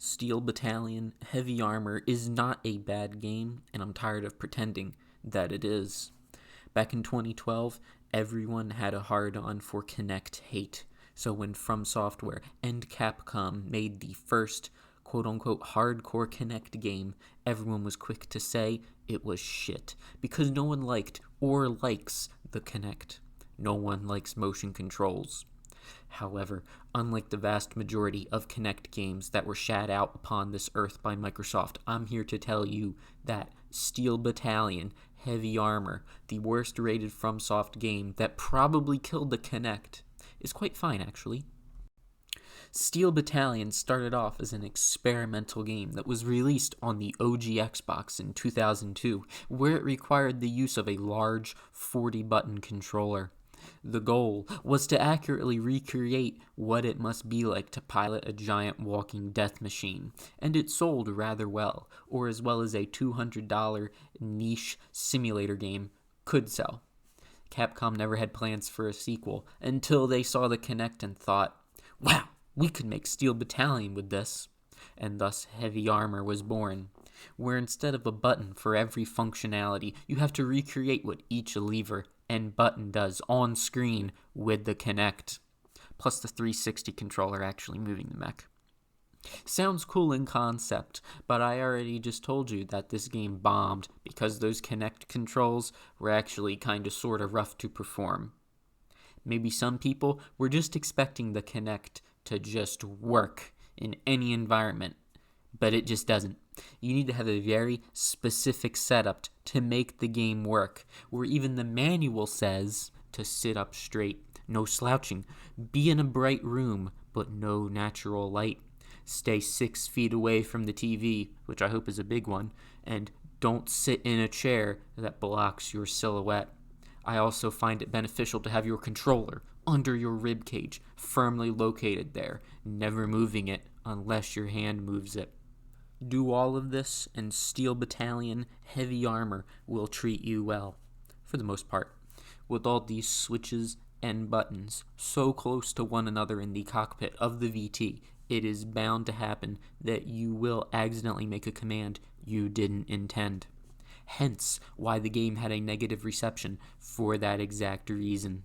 Steel Battalion Heavy Armor is not a bad game, and I'm tired of pretending that it is. Back in 2012, everyone had a hard-on for Kinect hate. So when From Software and Capcom made the first quote-unquote hardcore Kinect game, everyone was quick to say it was shit, because no one liked or likes the Kinect. No one likes motion controls. However, unlike the vast majority of Kinect games that were shat out upon this earth by Microsoft, I'm here to tell you that Steel Battalion Heavy Armor, the worst rated FromSoft game that probably killed the Kinect, is quite fine actually. Steel Battalion started off as an experimental game that was released on the OG Xbox in 2002, where it required the use of a large 40-button controller. The goal was to accurately recreate what it must be like to pilot a giant walking death machine, and it sold rather well, or as well as a $200 niche simulator game could sell. Capcom never had plans for a sequel until they saw the Kinect and thought, wow, we could make Steel Battalion with this. And thus Heavy Armor was born, where instead of a button for every functionality, you have to recreate what each lever and button does on screen with the Kinect, plus the 360 controller actually moving the mech. Sounds cool in concept, but I already just told you that this game bombed because those Kinect controls were actually kinda sorta rough to perform. Maybe some people were just expecting the Kinect to just work in any environment, but it just doesn't. You need to have a very specific setup to make the game work, where even the manual says to sit up straight, no slouching, be in a bright room, but no natural light, stay 6 feet away from the TV, which I hope is a big one, and don't sit in a chair that blocks your silhouette. I also find it beneficial to have your controller under your rib cage, firmly located there, never moving it unless your hand moves it. Do all of this, and Steel Battalion Heavy Armor will treat you well, for the most part. With all these switches and buttons so close to one another in the cockpit of the VT, it is bound to happen that you will accidentally make a command you didn't intend. Hence why the game had a negative reception for that exact reason.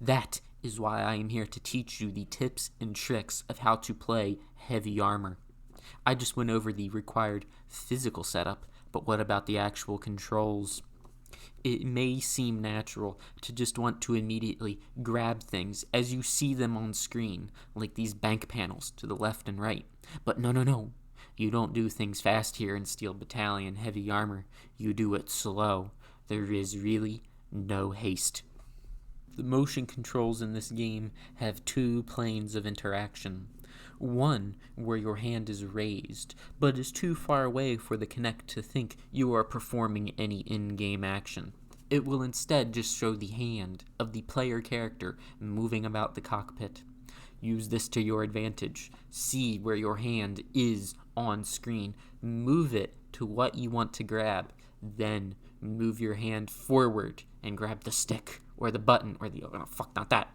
That is why I am here to teach you the tips and tricks of how to play Heavy Armor. I just went over the required physical setup, but what about the actual controls? It may seem natural to just want to immediately grab things as you see them on screen, like these bank panels to the left and right. But no. You don't do things fast here in Steel Battalion Heavy Armor. You do it slow. There is really no haste. The motion controls in this game have 2 planes of interaction. One where your hand is raised, but is too far away for the Kinect to think you are performing any in-game action. It will instead just show the hand of the player character moving about the cockpit. Use this to your advantage. See where your hand is on screen. Move it to what you want to grab. Then move your hand forward and grab the stick or the button or the... oh, fuck, not that.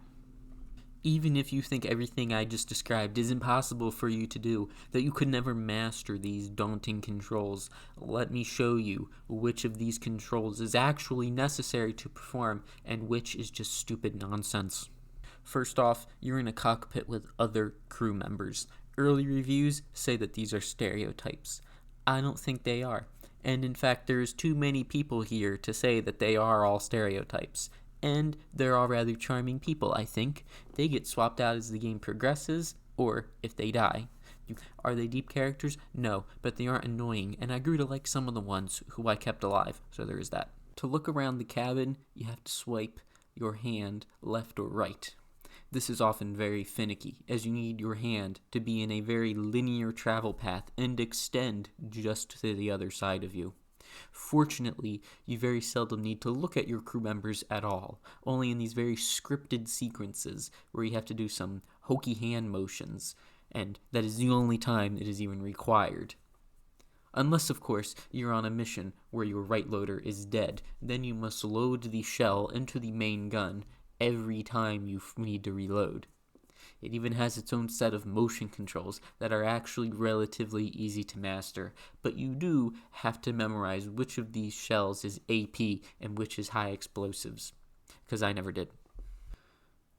Even if you think everything I just described is impossible for you to do, that you could never master these daunting controls, let me show you which of these controls is actually necessary to perform and which is just stupid nonsense. First off, you're in a cockpit with other crew members. Early reviews say that these are stereotypes. I don't think they are. And in fact, there's too many people here to say that they are all stereotypes. And they're all rather charming people, I think. They get swapped out as the game progresses, or if they die. Are they deep characters? No, but they aren't annoying, and I grew to like some of the ones who I kept alive, so there is that. To look around the cabin, you have to swipe your hand left or right. This is often very finicky, as you need your hand to be in a very linear travel path and extend just to the other side of you. Fortunately, you very seldom need to look at your crew members at all, only in these very scripted sequences where you have to do some hokey hand motions, and that is the only time it is even required. Unless, of course, you're on a mission where your right loader is dead, then you must load the shell into the main gun every time you need to reload. It even has its own set of motion controls that are actually relatively easy to master, but you do have to memorize which of these shells is AP and which is high explosives, because I never did.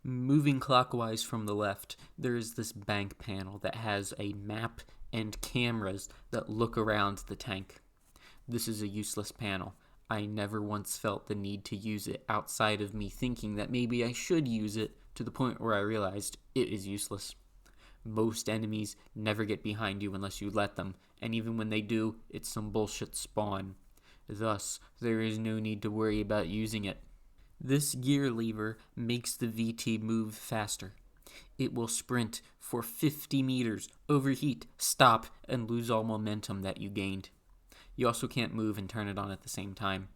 Moving clockwise from the left, there is this bank panel that has a map and cameras that look around the tank. This is a useless panel. I never once felt the need to use it outside of me thinking that maybe I should use it, to the point where I realized it is useless. Most enemies never get behind you unless you let them, and even when they do, it's some bullshit spawn. Thus, there is no need to worry about using it. This gear lever makes the VT move faster. It will sprint for 50 meters, overheat, stop, and lose all momentum that you gained. You also can't move and turn it on at the same time.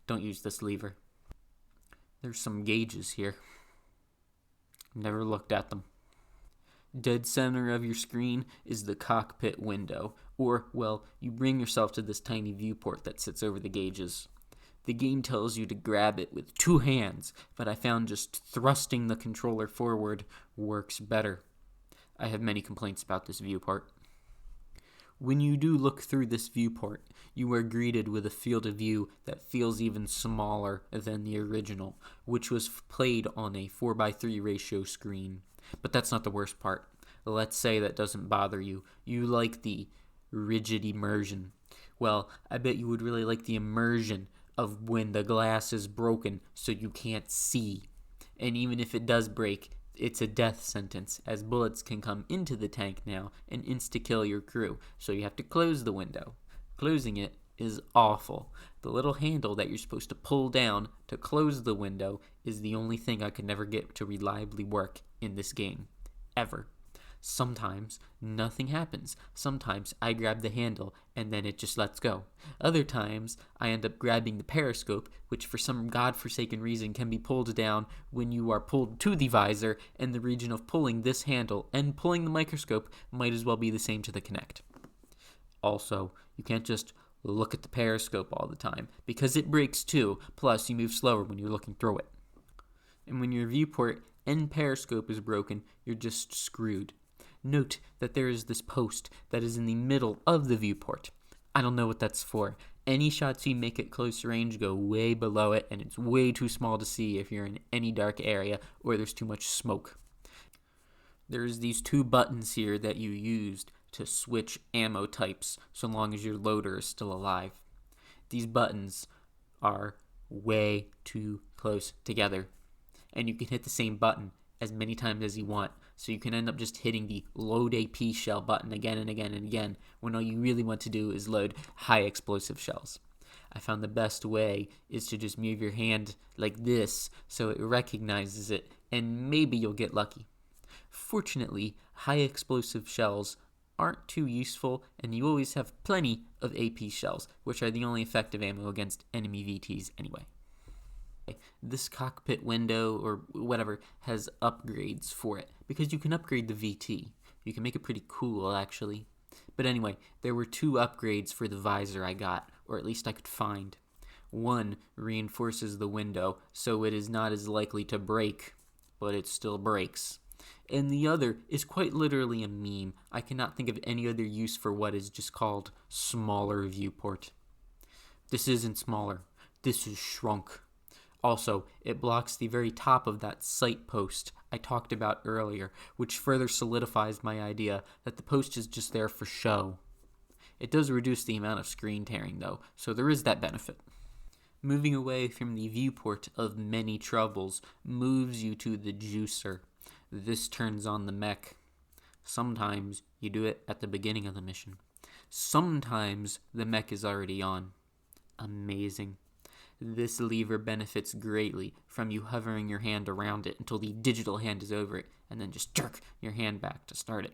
Don't use this lever. There's some gauges here. Never looked at them. Dead center of your screen is the cockpit window, or, well, you bring yourself to this tiny viewport that sits over the gauges. The game tells you to grab it with 2 hands, but I found just thrusting the controller forward works better. I have many complaints about this viewport. When you do look through this viewport, you are greeted with a field of view that feels even smaller than the original, which was played on a 4:3 ratio screen. But that's not the worst part. Let's say that doesn't bother you. You like the rigid immersion. Well, I bet you would really like the immersion of when the glass is broken so you can't see. And even if it does break, it's a death sentence, as bullets can come into the tank now and insta-kill your crew, so you have to close the window. Closing it is awful. The little handle that you're supposed to pull down to close the window is the only thing I could never get to reliably work in this game. Ever. Sometimes nothing happens. Sometimes I grab the handle and then it just lets go. Other times I end up grabbing the periscope, which for some godforsaken reason can be pulled down when you are pulled to the visor, and the region of pulling this handle and pulling the microscope might as well be the same to the Kinect. Also, you can't just look at the periscope all the time, because it breaks too, plus you move slower when you're looking through it. And when your viewport and periscope is broken, you're just screwed. Note that there is this post that is in the middle of the viewport. I don't know what that's for. Any shots you make at close range go way below it, and it's way too small to see if you're in any dark area or there's too much smoke. There's these 2 buttons here that you used to switch ammo types so long as your loader is still alive. These buttons are way too close together, and you can hit the same button as many times as you want, so you can end up just hitting the load AP shell button again and again and again, when all you really want to do is load high explosive shells. I found the best way is to just move your hand like this so it recognizes it, and maybe you'll get lucky. Fortunately, high explosive shells aren't too useful, and you always have plenty of AP shells, which are the only effective ammo against enemy VTs anyway. This cockpit window, or whatever, has upgrades for it, because you can upgrade the VT. You can make it pretty cool, actually. But anyway, there were 2 upgrades for the visor I got, or at least I could find. One reinforces the window, so it is not as likely to break, but it still breaks. And the other is quite literally a meme. I cannot think of any other use for what is just called smaller viewport. This isn't smaller. This is shrunk. Also, it blocks the very top of that sight post I talked about earlier, which further solidifies my idea that the post is just there for show. It does reduce the amount of screen tearing, though, so there is that benefit. Moving away from the viewport of many troubles moves you to the juicer. This turns on the mech. Sometimes you do it at the beginning of the mission. Sometimes the mech is already on. Amazing. This lever benefits greatly from you hovering your hand around it until the digital hand is over it, and then just jerk your hand back to start it.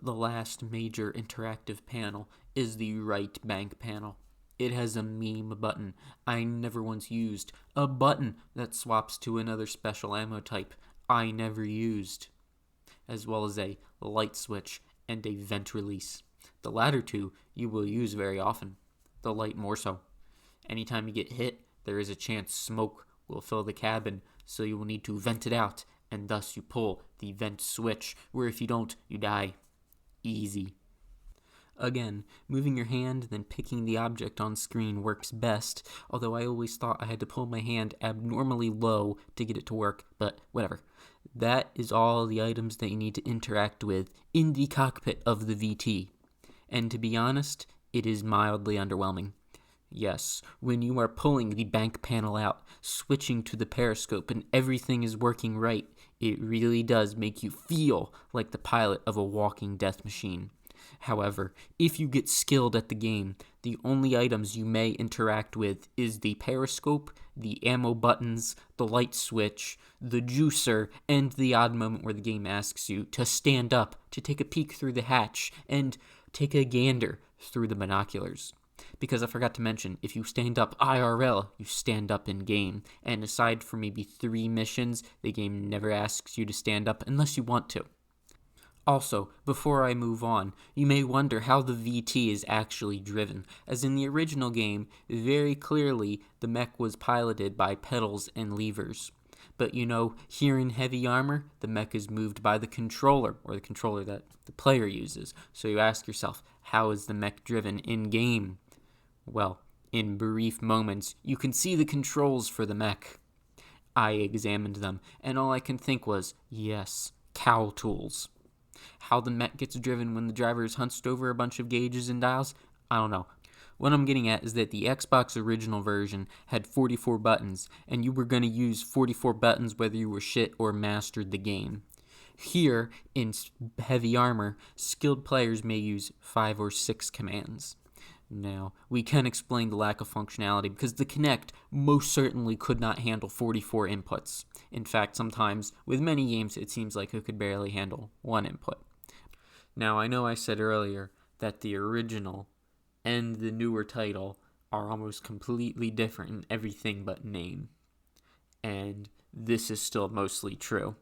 The last major interactive panel is the right bank panel. It has a meme button I never once used, a button that swaps to another special ammo type I never used, as well as a light switch and a vent release. The latter two you will use very often, the light more so. Anytime you get hit, there is a chance smoke will fill the cabin, so you will need to vent it out, and thus you pull the vent switch, where if you don't, you die. Easy. Again, moving your hand, then picking the object on screen works best, although I always thought I had to pull my hand abnormally low to get it to work, but whatever. That is all the items that you need to interact with in the cockpit of the VT. And to be honest, it is mildly underwhelming. Yes, when you are pulling the bank panel out, switching to the periscope, and everything is working right, it really does make you feel like the pilot of a walking death machine. However, if you get skilled at the game, the only items you may interact with is the periscope, the ammo buttons, the light switch, the juicer, and the odd moment where the game asks you to stand up, to take a peek through the hatch, and take a gander through the binoculars. Because I forgot to mention, if you stand up IRL, you stand up in game. And aside from maybe 3 missions, the game never asks you to stand up unless you want to. Also, before I move on, you may wonder how the VT is actually driven, as in the original game, very clearly the mech was piloted by pedals and levers. But here in Heavy Armor, the mech is moved by the controller, or the controller that the player uses. So you ask yourself, how is the mech driven in-game? Well, in brief moments, you can see the controls for the mech. I examined them, and all I can think was, yes, cow tools. How the mech gets driven when the driver is hunched over a bunch of gauges and dials, I don't know. What I'm getting at is that the Xbox original version had 44 buttons, and you were going to use 44 buttons whether you were shit or mastered the game. Here, in Heavy Armor, skilled players may use 5 or 6 commands. Now, we can explain the lack of functionality because the Kinect most certainly could not handle 44 inputs. In fact, sometimes, with many games, it seems like it could barely handle 1 input. Now, I know I said earlier that the original and the newer title are almost completely different in everything but name. And this is still mostly true.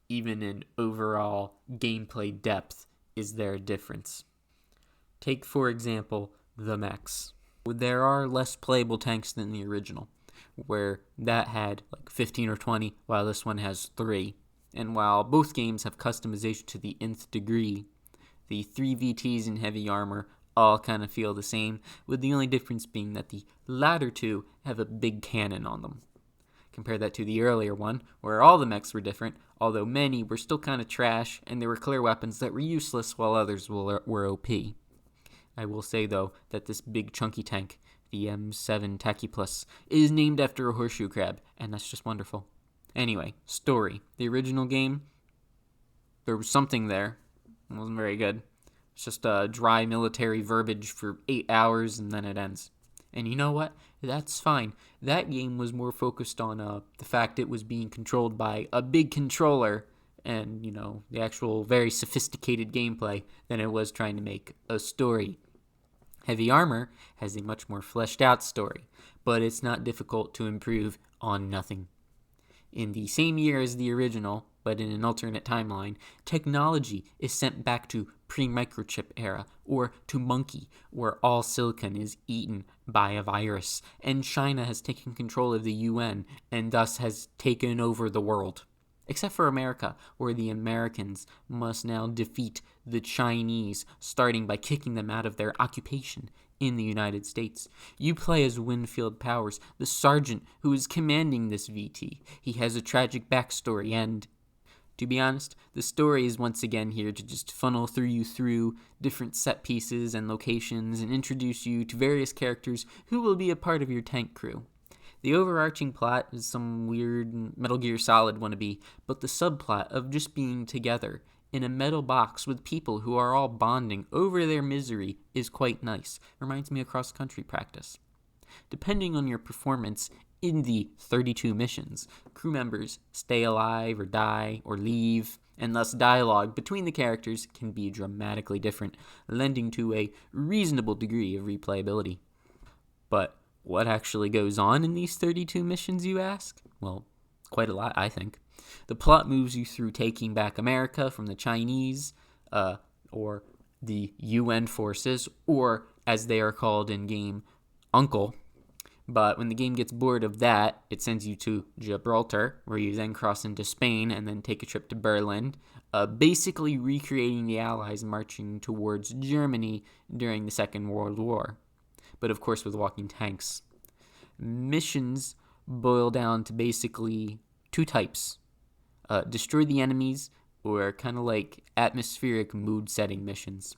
Even in overall gameplay depth, is there a difference? Take, for example, the mechs. There are less playable tanks than the original, where that had like 15 or 20, while this one has 3. And while both games have customization to the nth degree, the 3 VTs in Heavy Armor all kind of feel the same, with the only difference being that the latter 2 have a big cannon on them. Compare that to the earlier one, where all the mechs were different, although many were still kind of trash, and there were clear weapons that were useless while others were OP. I will say, though, that this big chunky tank, the M7 Tacky Plus, is named after a horseshoe crab, and that's just wonderful. Anyway, story. The original game, there was something there. It wasn't very good. It's just dry military verbiage for 8 hours, and then it ends. And you know what? That's fine. That game was more focused on the fact it was being controlled by a big controller and, the actual very sophisticated gameplay than it was trying to make a story. Heavy Armor has a much more fleshed out story, but it's not difficult to improve on nothing. In the same year as the original, but in an alternate timeline, technology is sent back to pre-microchip era, or to Monkey, where all silicon is eaten by a virus, and China has taken control of the UN, and thus has taken over the world. Except for America, where the Americans must now defeat the Chinese, starting by kicking them out of their occupation in the United States. You play as Winfield Powers, the sergeant who is commanding this VT. He has a tragic backstory, and to be honest, the story is once again here to just funnel through different set pieces and locations and introduce you to various characters who will be a part of your tank crew. The overarching plot is some weird Metal Gear Solid wannabe, but the subplot of just being together in a metal box with people who are all bonding over their misery is quite nice. Reminds me of cross-country practice. Depending on your performance in the 32 missions, crew members stay alive or die or leave, and thus dialogue between the characters can be dramatically different, lending to a reasonable degree of replayability. But what actually goes on in these 32 missions, you ask? Well, quite a lot, I think. The plot moves you through taking back America from the Chinese, or the UN forces, or as they are called in game, Uncle. But when the game gets bored of that, it sends you to Gibraltar, where you then cross into Spain and then take a trip to Berlin, basically recreating the Allies marching towards Germany during the Second World War. But of course with walking tanks. Missions boil down to basically two types. Destroy the enemies, or kind of like atmospheric mood-setting missions.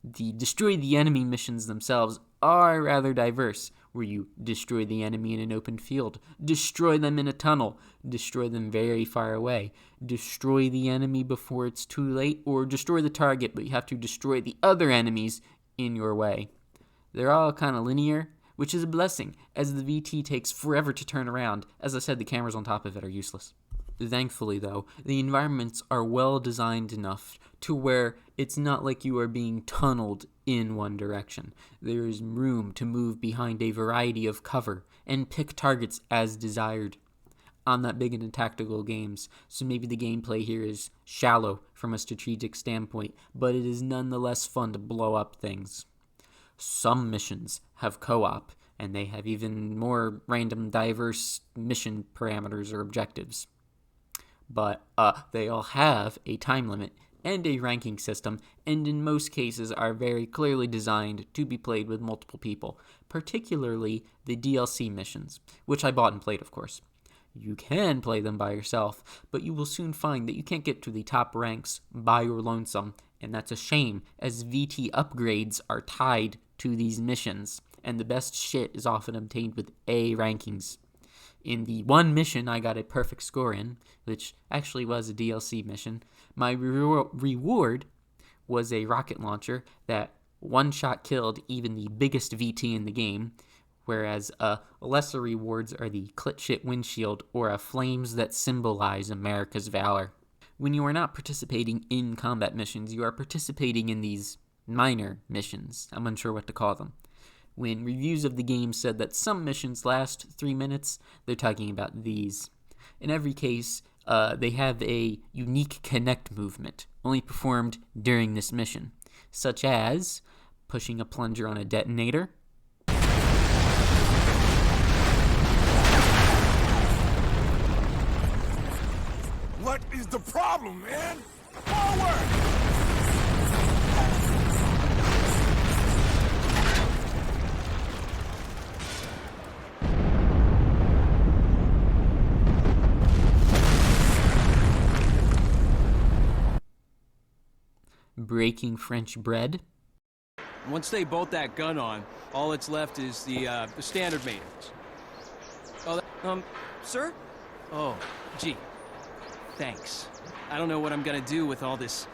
The destroy the enemy missions themselves are rather diverse, where you destroy the enemy in an open field, destroy them in a tunnel, destroy them very far away, destroy the enemy before it's too late, or destroy the target, but you have to destroy the other enemies in your way. They're all kind of linear, which is a blessing, as the VT takes forever to turn around. As I said, the cameras on top of it are useless. Thankfully, though, the environments are well designed enough to where it's not like you are being tunneled in one direction. There is room to move behind a variety of cover and pick targets as desired. I'm not big into tactical games, so maybe the gameplay here is shallow from a strategic standpoint, but it is nonetheless fun to blow up things. Some missions have co-op, and they have even more random, diverse mission parameters or objectives. But they all have a time limit and a ranking system, and in most cases are very clearly designed to be played with multiple people, particularly the DLC missions, which I bought and played, of course. You can play them by yourself, but you will soon find that you can't get to the top ranks by your lonesome, and that's a shame, as VT upgrades are tied to these missions, and the best shit is often obtained with A rankings. In the one mission I got a perfect score in, which actually was a DLC mission, my reward was a rocket launcher that one-shot killed even the biggest VT in the game, whereas lesser rewards are the clit shit windshield or flames that symbolize America's valor. When you are not participating in combat missions, you are participating in these minor missions. I'm unsure what to call them. When reviews of the game said that some missions last 3 minutes, they're talking about these. In every case, they have a unique Kinect movement, only performed during this mission, such as pushing a plunger on a detonator, What is the problem, man? Forward! breaking French bread, Once they bolt that gun on, all that's left is the standard maintenance. Oh, sir? Oh, gee. Thanks. I don't know what I'm gonna do with all this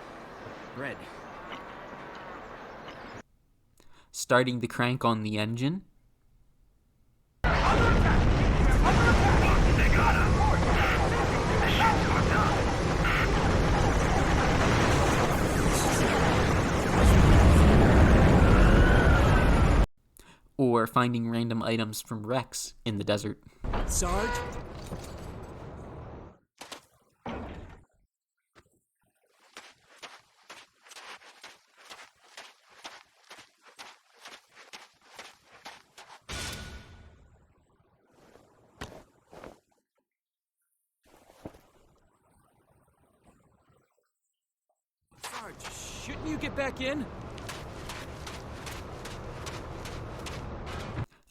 bread. starting the crank on the engine, or finding random items from wrecks in the desert. Sarge? Sarge, shouldn't you get back in?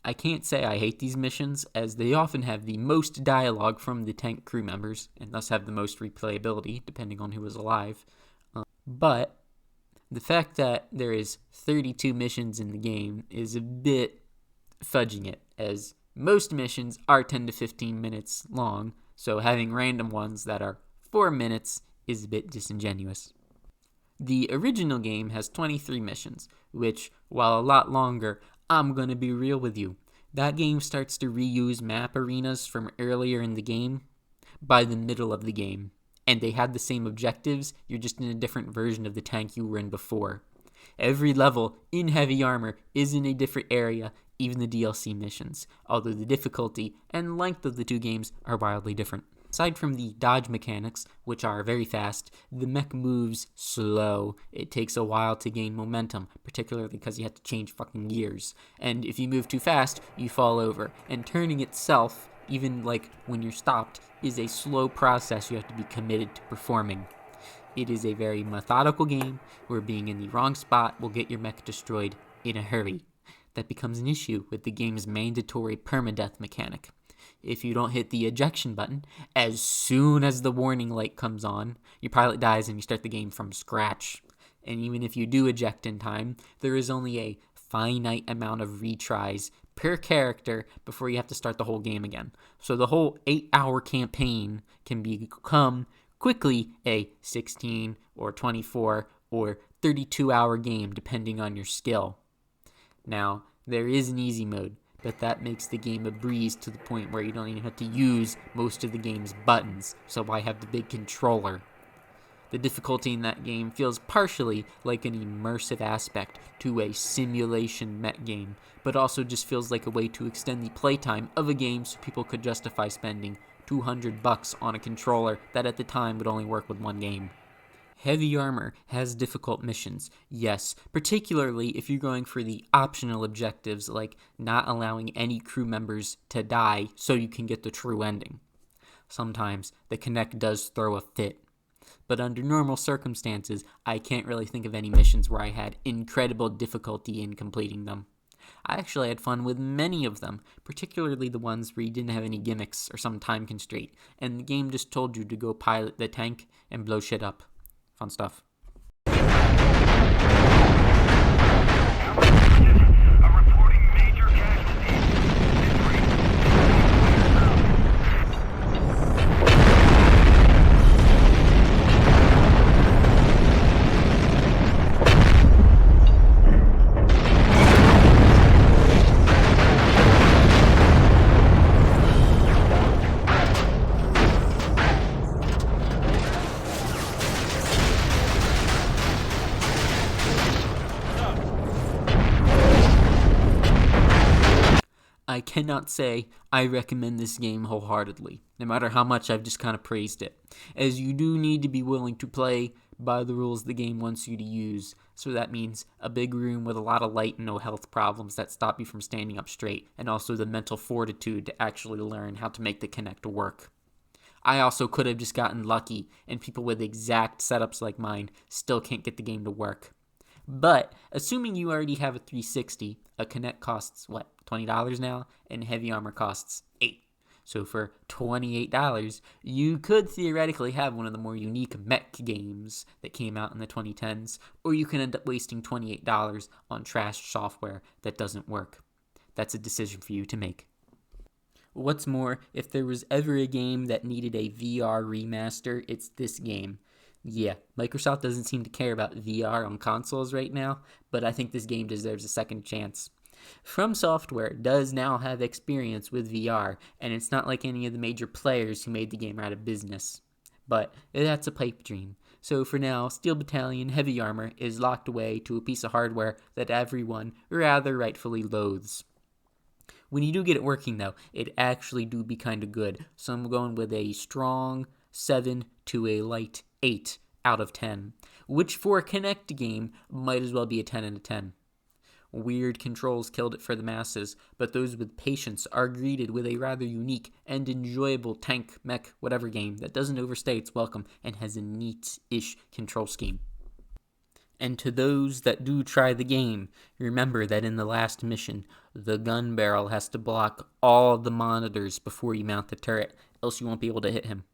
I can't say I hate these missions, as they often have the most dialogue from the tank crew members, and thus have the most replayability, depending on who is alive. But the fact that there is 32 missions in the game is a bit fudging it, as most missions are 10 to 15 minutes long, so having random ones that are 4 minutes is a bit disingenuous. The original game has 23 missions, which, while a lot longer, I'm gonna be real with you. That game starts to reuse map arenas from earlier in the game by the middle of the game. And they had the same objectives, you're just in a different version of the tank you were in before. Every level in heavy armor is in a different area even the DLC missions, although the difficulty and length of the two games are wildly different. Aside from the dodge mechanics, which are very fast, the mech moves slow. It takes a while to gain momentum, particularly because you have to change fucking gears. And if you move too fast, you fall over. And turning itself, even like when you're stopped, is a slow process you have to be committed to performing. It is a very methodical game where being in the wrong spot will get your mech destroyed in a hurry. That becomes an issue with the game's mandatory permadeath mechanic. If you don't hit the ejection button, as soon as the warning light comes on, your pilot dies and you start the game from scratch. And even if you do eject in time, there is only a finite amount of retries per character before you have to start the whole game again. So the whole 8-hour campaign can become quickly a 16 or 24 or 32-hour game depending on your skill. Now, there is an easy mode, but that makes the game a breeze to the point where you don't even have to use most of the game's buttons, so why have the big controller? The difficulty in that game feels partially like an immersive aspect to a simulation mech game, but also just feels like a way to extend the playtime of a game so people could justify spending $200 on a controller that at the time would only work with one game. Heavy Armor has difficult missions, yes, particularly if you're going for the optional objectives like not allowing any crew members to die so you can get the true ending. Sometimes the Kinect does throw a fit, but under normal circumstances, I can't really think of any missions where I had incredible difficulty in completing them. I actually had fun with many of them, particularly the ones where you didn't have any gimmicks or some time constraint, and the game just told you to go pilot the tank and blow shit up. Fun stuff. I cannot say I recommend this game wholeheartedly, no matter how much I've just kind of praised it, as you do need to be willing to play by the rules the game wants you to use. So that means a big room with a lot of light and no health problems that stop you from standing up straight, and also the mental fortitude to actually learn how to make the Kinect work. I also could have just gotten lucky, and people with exact setups like mine still can't get the game to work. But assuming you already have a 360, a Kinect costs, $20 now? And Heavy Armor costs $8. So for $28, you could theoretically have one of the more unique mech games that came out in the 2010s, or you can end up wasting $28 on trash software that doesn't work. That's a decision for you to make. What's more, if there was ever a game that needed a VR remaster, it's this game. Yeah, Microsoft doesn't seem to care about VR on consoles right now, but I think this game deserves a second chance. From Software does now have experience with VR, and it's not like any of the major players who made the game are out of business. But that's a pipe dream. So for now, Steel Battalion Heavy Armor is locked away to a piece of hardware that everyone rather rightfully loathes. When you do get it working though, it actually do be kind of good, so I'm going with a strong 7 to a light 8 out of 10, which for a Kinect game might as well be a 10 out of 10. Weird controls killed it for the masses, but those with patience are greeted with a rather unique and enjoyable tank, mech, whatever game that doesn't overstay its welcome and has a neat-ish control scheme. And to those that do try the game, remember that in the last mission, the gun barrel has to block all the monitors before you mount the turret, else you won't be able to hit him.